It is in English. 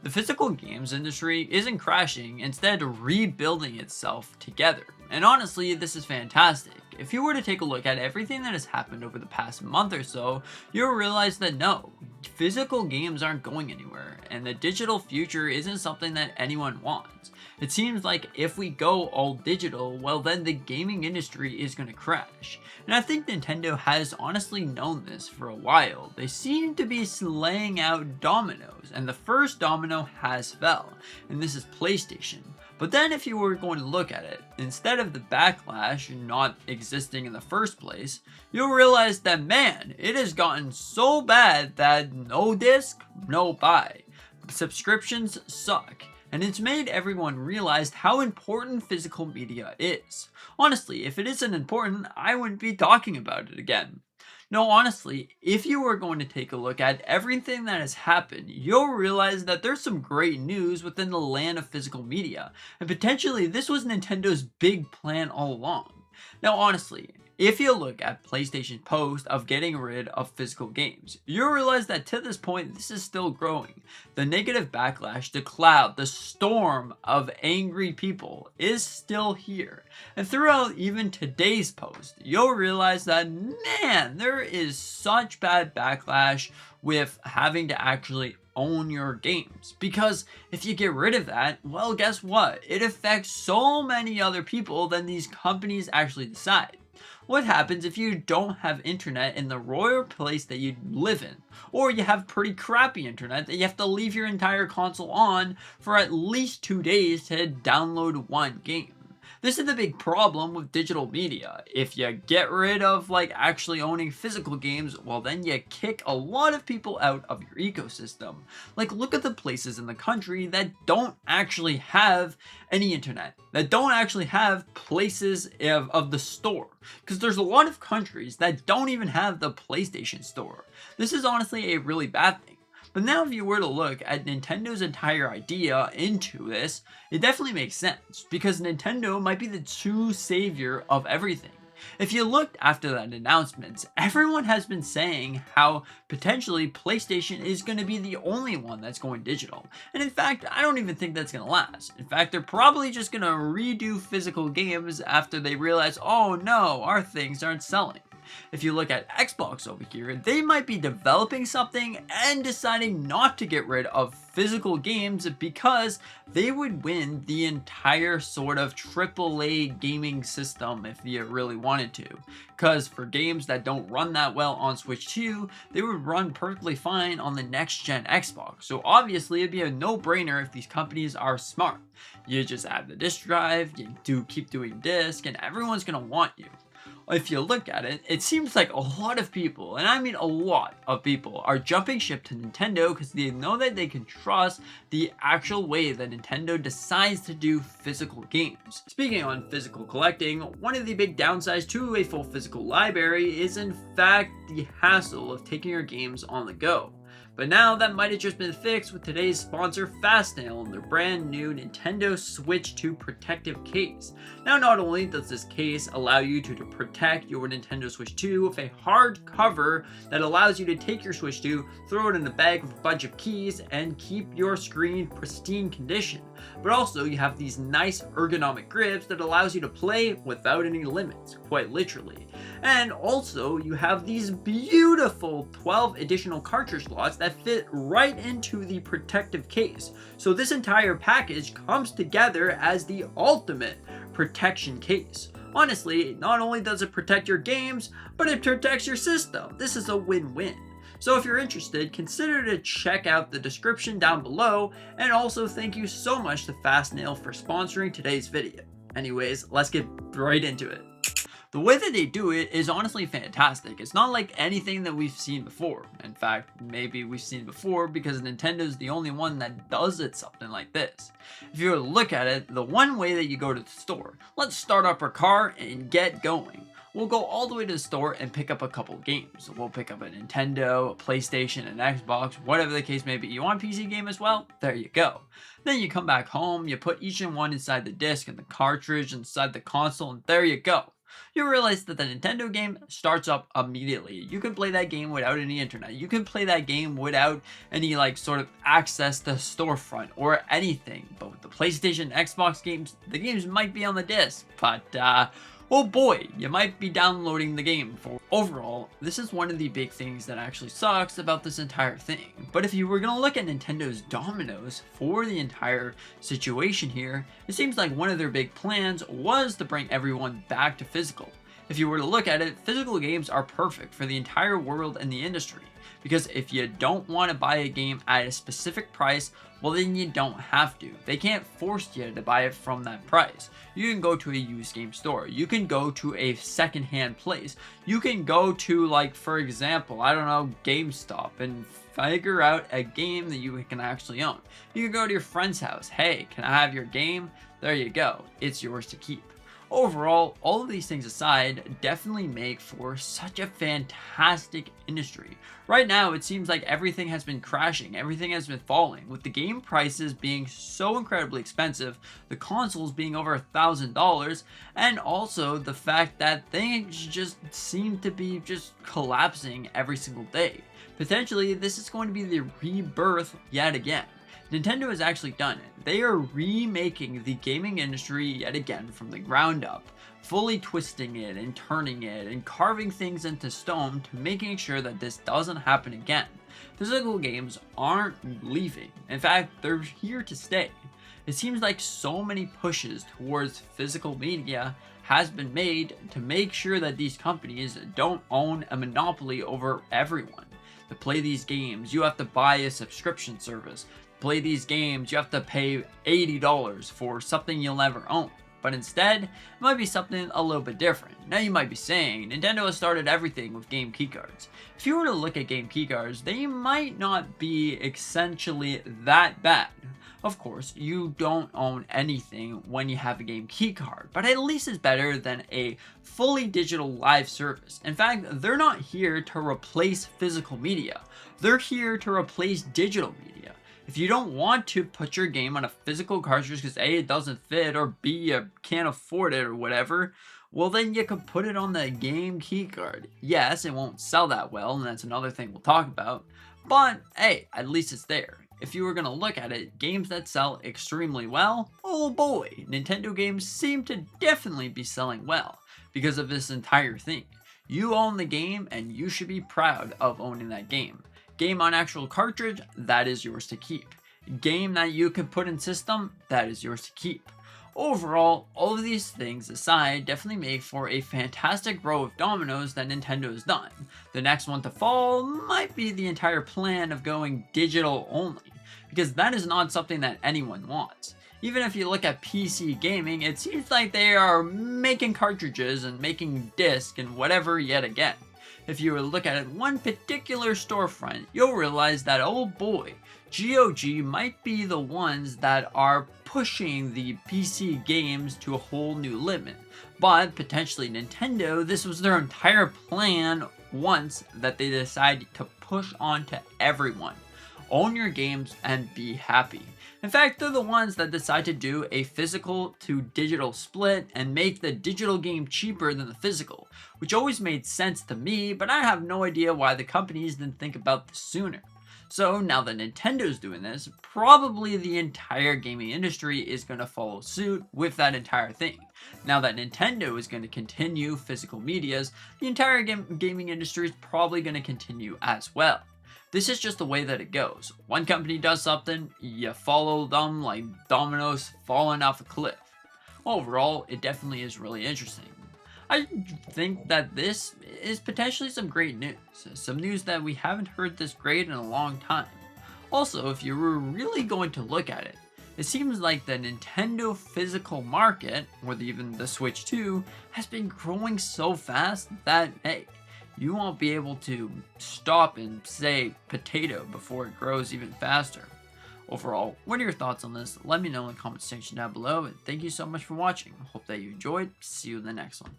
The physical games industry isn't crashing, instead rebuilding itself together. And honestly, this is fantastic. If you were to take a look at everything that has happened over the past month or so, you'll realize that no, physical games aren't going anywhere, and the digital future isn't something that anyone wants. It seems like if we go all digital, well then the gaming industry is going to crash. And I think Nintendo has honestly known this for a while. They seem to be laying out dominoes, and the first domino has fell, and this is PlayStation. But then if you were going to look at it, instead of the backlash not existing in the first place, you'll realize that man, it has gotten so bad that no disc, no buy. Subscriptions suck. And it's made everyone realize how important physical media is. Honestly, if it isn't important, I wouldn't be talking about it again. No, honestly, if you were going to take a look at everything that has happened, you'll realize that there's some great news within the land of physical media, and potentially this was Nintendo's big plan all along. Now honestly, if you look at PlayStation's post of getting rid of physical games, you'll realize that to this point, this is still growing. The negative backlash, the cloud, the storm of angry people is still here. And throughout even today's post, you'll realize that, man, there is such bad backlash with having to actually own your games. Because if you get rid of that, well, guess what? It affects so many other people than these companies actually decide. What happens if you don't have internet in the royal place that you live in? Or you have pretty crappy internet that you have to leave your entire console on for at least 2 days to download one game. This is the big problem with digital media. If you get rid of actually owning physical games, well then you kick a lot of people out of your ecosystem. Look at the places in the country that don't actually have any internet, that don't actually have places of the store. Because there's a lot of countries that don't even have the PlayStation Store. This is honestly a really bad thing. But now if you were to look at Nintendo's entire idea into this, it definitely makes sense, because Nintendo might be the true savior of everything. If you looked after that announcement, everyone has been saying how potentially PlayStation is going to be the only one that's going digital. And in fact, I don't even think that's going to last. In fact, they're probably just going to redo physical games after they realize, oh no, our things aren't selling. If you look at Xbox over here, they might be developing something and deciding not to get rid of physical games because they would win the entire sort of AAA gaming system if you really wanted to. Because for games that don't run that well on Switch 2, they would run perfectly fine on the next gen Xbox. So obviously it'd be a no-brainer if these companies are smart. You just add the disk drive, you keep doing disk, and everyone's gonna want you. If you look at it, it seems like a lot of people, and I mean a lot of people, are jumping ship to Nintendo because they know that they can trust the actual way that Nintendo decides to do physical games. Speaking on physical collecting, one of the big downsides to a full physical library is in fact the hassle of taking your games on the go. But now that might have just been fixed with today's sponsor Fastnail and their brand new Nintendo Switch 2 protective case. Now not only does this case allow you to protect your Nintendo Switch 2 with a hard cover that allows you to take your Switch 2, throw it in a bag with a bunch of keys, and keep your screen pristine condition. But also you have these nice ergonomic grips that allows you to play without any limits, quite literally. And also you have these beautiful 12 additional cartridge slots that fit right into the protective case. So this entire package comes together as the ultimate protection case. Honestly, not only does it protect your games, but it protects your system. This is a win-win. So if you're interested, consider to check out the description down below, and also thank you so much to Fastnail for sponsoring today's video. Anyways, let's get right into it. The way that they do it is honestly fantastic. It's not like anything that we've seen before. In fact, maybe we've seen before because Nintendo's the only one that does it something like this. If you were to look at it, the one way that you go to the store, let's start up our car and get going. We'll go all the way to the store and pick up a couple games. We'll pick up a Nintendo, a PlayStation, an Xbox, whatever the case may be. You want a PC game as well? There you go. Then you come back home, you put each and one inside the disc and the cartridge inside the console, and there you go. You'll realize that the Nintendo game starts up immediately. You can play that game without any internet. You can play that game without any like sort of access to storefront or anything. But with the PlayStation, Xbox games, the games might be on the disc, but oh boy, you might be downloading the game for. Overall, this is one of the big things that actually sucks about this entire thing. But if you were gonna look at Nintendo's dominoes for the entire situation here, it seems like one of their big plans was to bring everyone back to physical. If you were to look at it, physical games are perfect for the entire world and the industry. Because if you don't want to buy a game at a specific price, well then you don't have to. They can't force you to buy it from that price. You can go to a used game store. You can go to a secondhand place. You can go to, like, for example, I don't know, GameStop and figure out a game that you can actually own. You can go to your friend's house. Hey, can I have your game? There you go. It's yours to keep. Overall, all of these things aside, definitely make for such a fantastic industry. Right now, it seems like everything has been crashing, everything has been falling, with the game prices being so incredibly expensive, the consoles being over $1,000, and also the fact that things just seem to be just collapsing every single day. Potentially, this is going to be the rebirth yet again. Nintendo has actually done it. They are remaking the gaming industry yet again from the ground up, fully twisting it and turning it and carving things into stone to making sure that this doesn't happen again. Physical games aren't leaving. In fact, they're here to stay. It seems like so many pushes towards physical media has been made to make sure that these companies don't own a monopoly over everyone. To play these games, you have to buy a subscription service. Play these games, you have to pay $80 for something you'll never own. But instead, it might be something a little bit different. Now you might be saying, Nintendo has started everything with game keycards. If you were to look at game keycards, they might not be essentially that bad. Of course, you don't own anything when you have a game keycard, but at least it's better than a fully digital live service. In fact, they're not here to replace physical media. They're here to replace digital media. If you don't want to put your game on a physical cartridge because A, it doesn't fit, or B, you can't afford it or whatever, well then you could put it on the game keycard. Yes, it won't sell that well, and that's another thing we'll talk about, but hey, at least it's there. If you were going to look at it, games that sell extremely well, oh boy, Nintendo games seem to definitely be selling well because of this entire thing. You own the game and you should be proud of owning that game. Game on actual cartridge, that is yours to keep. Game that you can put in system, that is yours to keep. Overall, all of these things aside definitely make for a fantastic row of dominoes that Nintendo has done. The next one to fall might be the entire plan of going digital only, because that is not something that anyone wants. Even if you look at PC gaming, it seems like they are making cartridges and making discs and whatever yet again. If you were to look at it one particular storefront, you'll realize that, oh boy, GOG might be the ones that are pushing the PC games to a whole new limit. But potentially Nintendo, this was their entire plan once that they decided to push on to everyone. Own your games and be happy. In fact, they're the ones that decide to do a physical to digital split and make the digital game cheaper than the physical, which always made sense to me, but I have no idea why the companies didn't think about this sooner. So now that Nintendo's doing this, probably the entire gaming industry is going to follow suit with that entire thing. Now that Nintendo is going to continue physical medias, the entire gaming industry is probably going to continue as well. This is just the way that it goes. One company does something, you follow them like dominoes falling off a cliff. Overall, it definitely is really interesting. I think that this is potentially some great news. Some news that we haven't heard this great in a long time. Also, if you were really going to look at it, it seems like the Nintendo physical market, or even the Switch 2, has been growing so fast that, hey, you won't be able to stop and say potato before it grows even faster. Overall, what are your thoughts on this? Let me know in the comment section down below, and thank you so much for watching. Hope that you enjoyed. See you in the next one.